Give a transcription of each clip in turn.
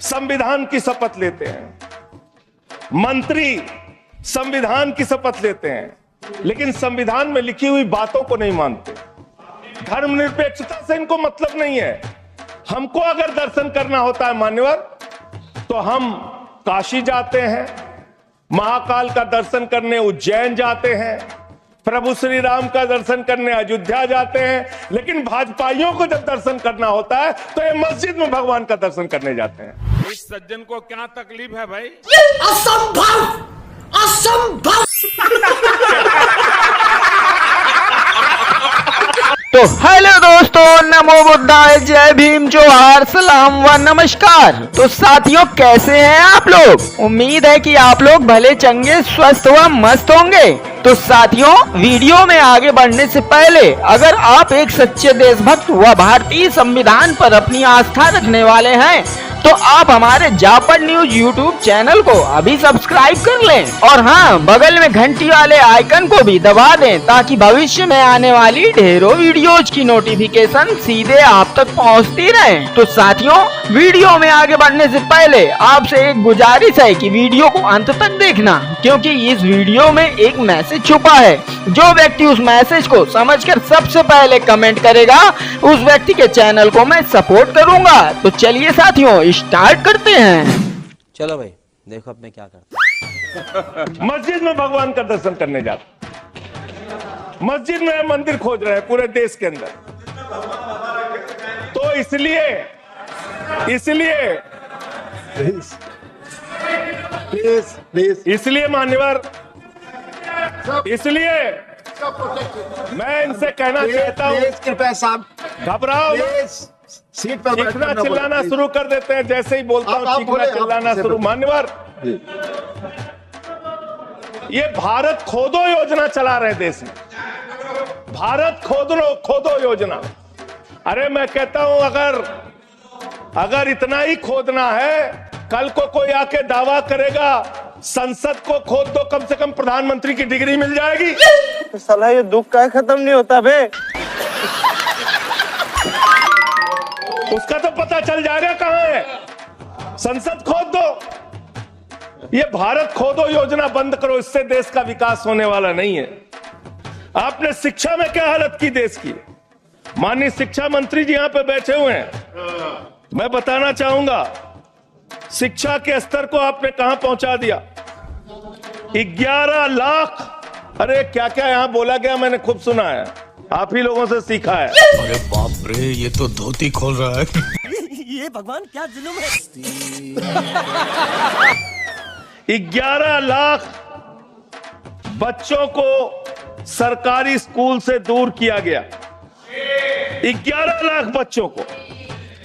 संविधान की शपथ लेते हैं, मंत्री संविधान की शपथ लेते हैं, लेकिन संविधान में लिखी हुई बातों को नहीं मानते। धर्मनिरपेक्षता से इनको मतलब नहीं है। हमको अगर दर्शन करना होता है मान्यवर, तो हम काशी जाते हैं, महाकाल का दर्शन करने उज्जैन जाते हैं, प्रभु श्री राम का दर्शन करने अयोध्या जाते हैं, लेकिन भाजपाइयों को जब दर्शन करना होता है तो ये मस्जिद में भगवान का दर्शन करने जाते हैं। इस सज्जन को क्या तकलीफ है भाई? असंभव, असंभव। तो हेलो दोस्तों, नमो बुद्धाय, जय भीम, जोहार, सलाम व नमस्कार। तो साथियों, कैसे हैं आप लोग? उम्मीद है कि आप लोग भले चंगे, स्वस्थ व मस्त होंगे। तो साथियों, वीडियो में आगे बढ़ने से पहले अगर आप एक सच्चे देशभक्त व भारतीय संविधान पर अपनी आस्था रखने वाले हैं तो आप हमारे जापड़ न्यूज यूट्यूब चैनल को अभी सब्सक्राइब कर लें और हाँ, बगल में घंटी वाले आइकन को भी दबा दें ताकि भविष्य में आने वाली ढेरों वीडियोज की नोटिफिकेशन सीधे आप तक पहुंचती रहे। तो साथियों, वीडियो में आगे बढ़ने से पहले आपसे एक गुजारिश है कि वीडियो को अंत तक देखना, क्योंकि इस वीडियो में एक मैसेज छुपा है। जो व्यक्ति उस मैसेज को समझकर सबसे पहले कमेंट करेगा, उस व्यक्ति के चैनल को मैं सपोर्ट करूंगा। तो चलिए साथियों, स्टार्ट करते हैं। चलो भाई, देखो अब मैं क्या करता। मस्जिद में भगवान का दर्शन करने जाते, मस्जिद में मंदिर खोज रहे हैं पूरे देश के अंदर। तो इसलिए मान्यवर, इसलिए मैं इनसे कहना चाहता हूं, घबराओ, सीट पर चीखना चिल्लाना शुरू कर देते हैं। जैसे ही बोलता हूं चीखना चिल्लाना शुरू। मान्यवर, ये भारत खोदो योजना चला रहे देश में, भारत खोदो योजना। अरे मैं कहता हूं, अगर इतना ही खोदना है, कल को कोई आके दावा करेगा संसद को खोद दो, कम से कम प्रधानमंत्री की डिग्री मिल जाएगी। तो साला ये दुख का खत्म नहीं होता बे। उसका तो पता चल जाएगा कहां है। संसद खोद दो। ये भारत खोदो योजना बंद करो, इससे देश का विकास होने वाला नहीं है। आपने शिक्षा में क्या हालत की देश की? माननीय शिक्षा मंत्री जी यहां पे बैठे हुए हैं। मैं बताना चाहूंगा, शिक्षा के स्तर को आपने कहां पहुंचा दिया। 11 लाख, अरे क्या क्या यहां बोला गया, मैंने खूब सुना है, आप ही लोगों से सीखा है। अरे बाप रे, ये तो धोती खोल रहा है। ये भगवान क्या जुल्म है। 11 लाख बच्चों को सरकारी स्कूल से दूर किया गया। 11 लाख बच्चों को।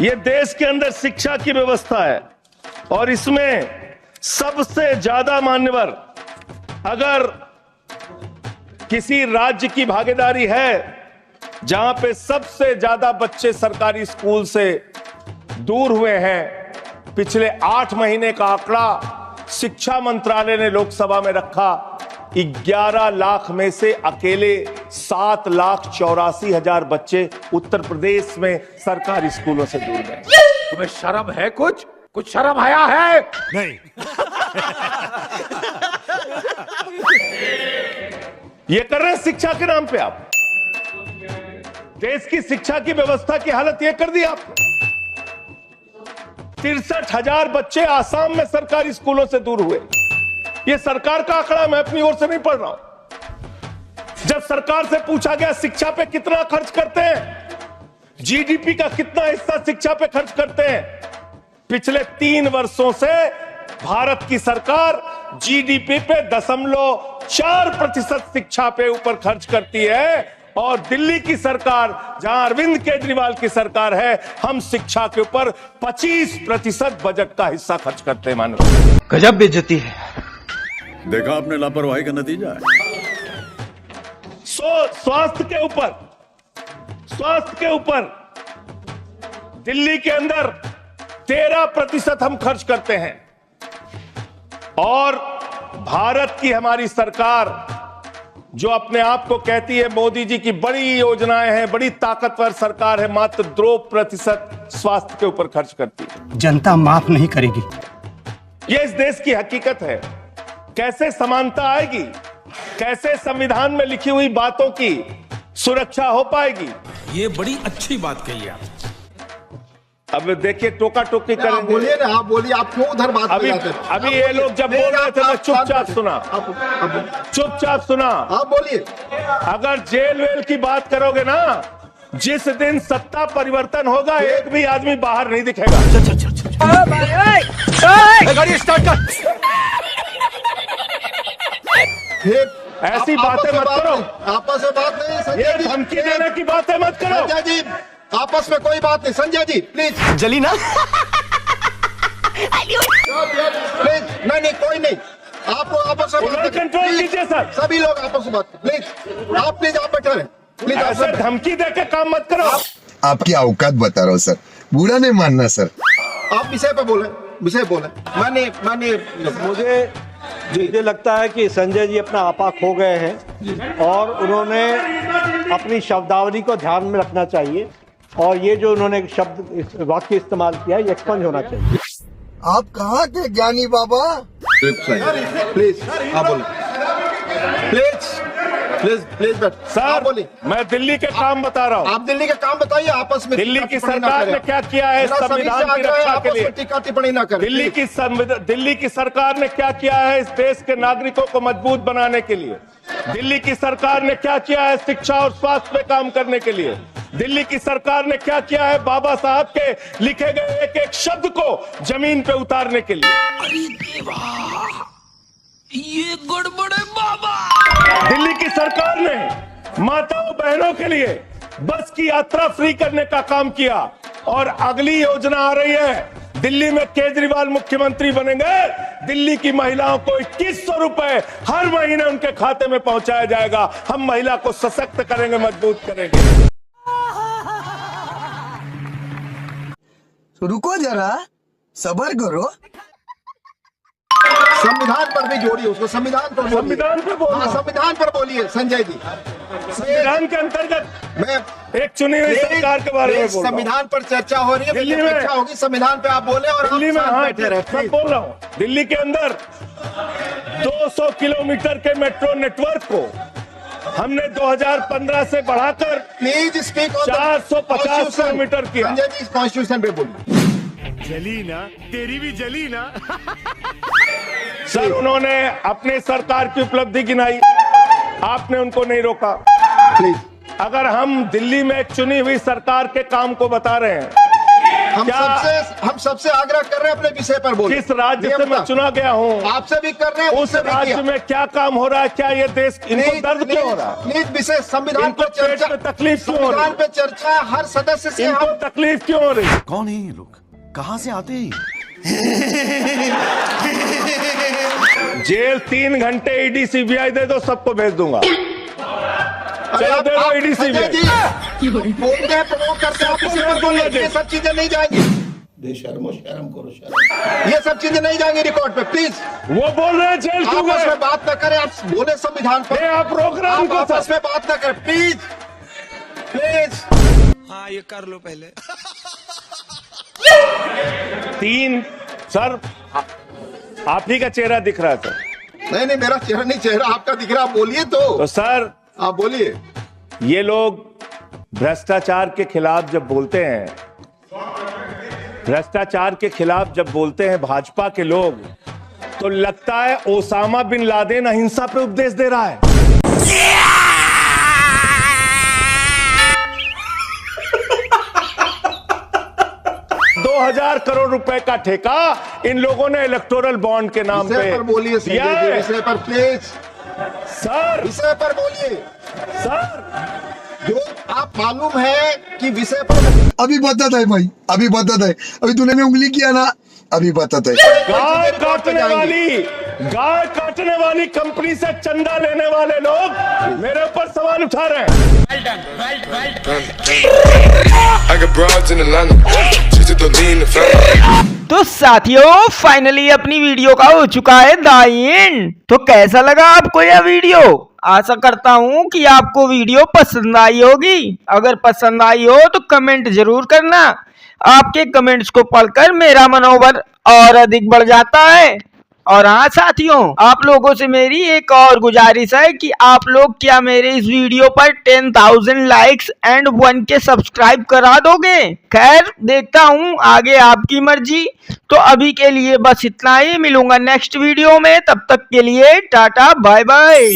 यह देश के अंदर शिक्षा की व्यवस्था है और इसमें सबसे ज्यादा मान्यवर, अगर किसी राज्य की भागीदारी है जहां पे सबसे ज्यादा बच्चे सरकारी स्कूल से दूर हुए हैं, पिछले 8 महीने का आंकड़ा शिक्षा मंत्रालय ने लोकसभा में रखा। 11 लाख में से अकेले 7,84,000 बच्चे उत्तर प्रदेश में सरकारी स्कूलों से दूर गए। तुम्हें शर्म है? कुछ शर्म आया है? नहीं। ये कर रहे हैं शिक्षा के नाम पे। आप देश की शिक्षा की व्यवस्था की हालत ये कर दी आपने। 63,000 बच्चे आसाम में सरकारी स्कूलों से दूर हुए। ये सरकार का आंकड़ा, मैं अपनी ओर से नहीं पढ़ रहा हूं। जब सरकार से पूछा गया शिक्षा पे कितना खर्च करते हैं, जीडीपी का कितना हिस्सा शिक्षा पे खर्च करते हैं, पिछले 3 वर्षों से भारत की सरकार जीडीपी पे 0.4% शिक्षा पे ऊपर खर्च करती है। और दिल्ली की सरकार, जहां अरविंद केजरीवाल की सरकार है, हम शिक्षा के ऊपर 25% बजट का हिस्सा खर्च करते हैं। मानो गजब बेइज्जती है। देखा आपने लापरवाही का नतीजा है। स्वास्थ्य के ऊपर दिल्ली के अंदर 13% हम खर्च करते हैं और भारत की हमारी सरकार जो अपने आप को कहती है मोदी जी की बड़ी योजनाएं हैं, बड़ी ताकतवर सरकार है, मात्र 2% स्वास्थ्य के ऊपर खर्च करती है। जनता माफ नहीं करेगी। ये इस देश की हकीकत है। कैसे समानता आएगी? कैसे संविधान में लिखी हुई बातों की सुरक्षा हो पाएगी? ये बड़ी अच्छी बात कही आप। अब देखिए टोका टोकी आप करेंगे। बोलिए ना, आप बोलिए, आप क्यों उधर बात अभी कर रहे थे? अभी ये लोग जब बोल रहे थे मैं चुपचाप सुना, चुपचाप सुना। आप बोलिए। अगर जेल वेल की बात करोगे ना, जिस दिन सत्ता परिवर्तन होगा एक भी आदमी बाहर नहीं दिखेगा। गाड़ी स्टार्ट कर। ऐसी बातें मत करो। आपस में बात नहीं संजय ये जी। धमकी देने की बातें मत करो। संजय जी आपस में कोई बात नहीं। संजय जी प्लीज जली ना? प्लीज। नहीं कोई नहीं, आपको आपस में बात कंट्रोल प्लीज। कीजिए सर। सभी लोग आपस में बात प्लीज। आप बैठे रहे प्लीज। ऐसे धमकी देके काम मत करो। आपकी औकात बता रहा हूँ सर, बुरा नहीं मानना सर। आप विषय पे बोले, विषय बोले। मुझे लगता है कि संजय जी अपना आपा खो गए हैं और उन्होंने अपनी शब्दावली को ध्यान में रखना चाहिए और ये जो उन्होंने शब्द वाक्य इस्तेमाल किया ये एक्सपंज होना चाहिए। आप कहाँ थे ज्ञानी बाबा? प्लीज आप बोले। प्लीज बैठ। सर बोलिए। मैं दिल्ली के काम बता रहा हूँ। आप दिल्ली के काम बताइए आपस में। दिल्ली की सरकार ने क्या किया है संविधान की रक्षा के लिए? टीका टिप्पणी ना करें। दिल्ली की सरकार ने क्या किया है इस देश के नागरिकों को मजबूत बनाने के लिए? दिल्ली की सरकार ने क्या किया है शिक्षा और स्वास्थ्य पे काम करने के लिए? दिल्ली की सरकार ने क्या किया है बाबा साहब के लिखे गए एक एक शब्द को जमीन पे उतारने के लिए? अरे देवा, ये गड़बड़ है बाबा। दिल्ली की सरकार ने माताओं बहनों के लिए बस की यात्रा फ्री करने का काम किया और अगली योजना आ रही है। दिल्ली में केजरीवाल मुख्यमंत्री बनेंगे, दिल्ली की महिलाओं को 2100 रुपए हर महीने उनके खाते में पहुंचाया जाएगा। हम महिला को सशक्त करेंगे, मजबूत करेंगे। तो रुको जरा, सबर करो। संविधान पर भी जोड़िए उसको। संविधान पर बोलिए। संविधान पर बोलो। हाँ, संविधान पर बोलिए संजय जी। संविधान के अंतर्गत मैं एक चुनी हुई सरकार के बारे में बोल रहा हूं। संविधान पर चर्चा हो रही है। दिल्ली में चर्चा होगी, संविधान पे आप बोले और दिल्ली में, आप हाँ बैठे रहे। मैं बोल रहा हूँ, दिल्ली के अंदर 200 किलोमीटर के मेट्रो नेटवर्क को हमने 2015 से बढ़ाकर प्लीज स्पीक 450 किलोमीटर किया। संजय जी कॉन्स्टिट्यूशन पे बोलिए। जली ना, तेरी भी जली ना। सर उन्होंने अपनी सरकार की उपलब्धि गिनाई, आपने उनको नहीं रोका। प्लीज। अगर हम दिल्ली में एक चुनी हुई सरकार के काम को बता रहे हैं, हम सबसे आग्रह कर रहे हैं अपने विषय पर बोलिए। किस राज्य से मैं चुना गया हूँ, आपसे भी कर रहे हैं, उस राज्य में क्या काम हो रहा है, क्या ये देश इनको दर्द क्यों हो रहा है? प्लीज विषय संविधान इनको पर चर्चा, पेट में तकलीफ क्यों हो रही संविधान पे चर्चा हर सदस्य से इनको तकलीफ क्यों हो रही है? कौन है ये लोग, कहाँ से आते हैं? जेल 3 घंटे ईडी सीबीआई दे दो, सबको भेज दूंगा। चलो दे दो ईडी सीबीआई। बोलते हैं प्रमोट करते हैं, आप ये सब चीजें नहीं जाएंगी। शर्म करो, शर्म। ये सब चीजें नहीं जाएंगी रिकॉर्ड पे। प्लीज वो बोल रहे हैं जेल क्यों आपस गए? में बात न करें, आप बोले संविधान पर। आप प्रोग्राम को आपस में बात न करें प्लीज, प्लीज। हाँ ये कर लो पहले। 3 सर आप ही का चेहरा दिख रहा है सर। नहीं मेरा चेहरा नहीं, चेहरा आपका दिख रहा। आप बोलिए तो सर आप बोलिए। ये लोग भ्रष्टाचार के खिलाफ जब बोलते हैं, भ्रष्टाचार के खिलाफ जब बोलते हैं भाजपा के लोग, तो लगता है ओसामा बिन लादेन अहिंसा पे उपदेश दे रहा है। 2000 करोड़ रुपए का ठेका इन लोगों ने इलेक्टोरल बॉन्ड के नाम पे बोलिए विषय पर प्लीज। सर विषय पर बोलिए सर, जो आप मालूम है कि विषय पर अभी बताता है भाई, अभी बताता है। अभी तूने उंगली किया ना, अभी बताता है। गाय काटने वाली कंपनी से चंदा लेने वाले लोग मेरे ऊपर सवाल उठा रहे हैं। तो साथियों फाइनली अपनी वीडियो का हो चुका है द एंड। तो कैसा लगा आपको यह वीडियो? आशा करता हूँ कि आपको वीडियो पसंद आई होगी। अगर पसंद आई हो तो कमेंट जरूर करना। आपके कमेंट्स को पढ़कर मेरा मनोबल और अधिक बढ़ जाता है। और हाँ साथियों, आप लोगों से मेरी एक और गुजारिश है कि आप लोग क्या मेरे इस वीडियो पर 10,000 लाइक्स एंड 1K सब्सक्राइब करा दोगे? खैर देखता हूँ, आगे आपकी मर्जी। तो अभी के लिए बस इतना ही। मिलूंगा नेक्स्ट वीडियो में, तब तक के लिए टाटा बाय बाय।